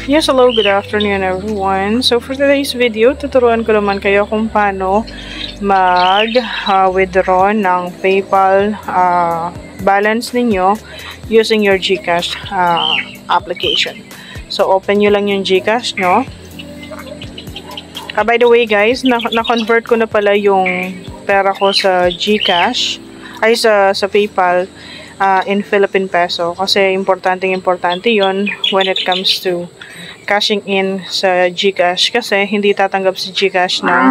Yes, hello, good afternoon everyone. So for today's video, tuturuan ko naman kayo kung paano mag-withdraw ng PayPal balance ninyo using your GCash application. So open nyo lang yung GCash nyo. By the way guys, na-convert ko na pala yung pera ko sa GCash, ay sa PayPal in Philippine Peso. Kasi importante yon when it comes to cashing in sa GCash kasi hindi tatanggap si GCash ng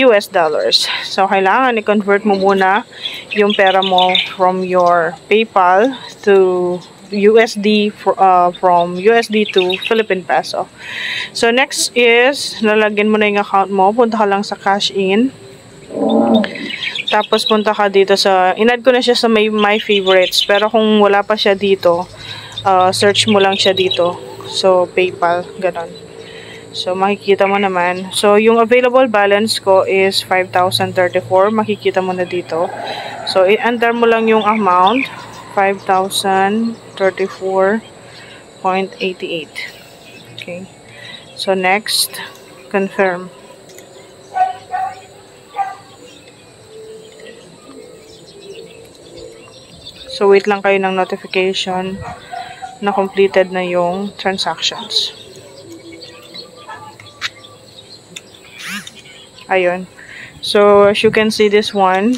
US dollars. So, kailangan i-convert mo muna yung pera mo from your PayPal to USD, from USD to Philippine Peso. So, next is, lalagyan mo na yung account mo. Punta ka lang sa cash in. Tapos, punta ka dito sa, in-add ko na siya sa my favorites. Pero kung wala pa siya dito, search mo lang siya dito. So, PayPal, ganon. So, makikita mo naman. So, yung available balance ko is 5,034. Makikita mo na dito. So, i-enter mo lang yung amount. 5,034.88. Okay. So, next, confirm. So, wait lang kayo ng notification na completed na yung transactions. Ayun. So, as you can see this one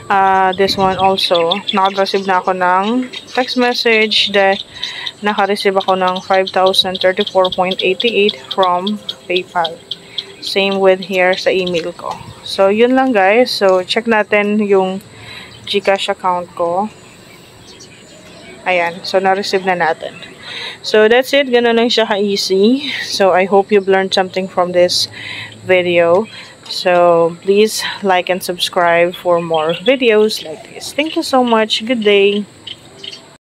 also, naka-receive na ako ng text message that naka-receive ako ng 5,034.88 from PayPal. Same with here sa email ko. So, yun lang guys. So, check natin yung GCash account ko. Ayan. So, na-receive na natin. So, that's it. Ganun lang siya ka-easy. So, I hope you've learned something from this video. So, please like and subscribe for more videos like this. Thank you so much. Good day.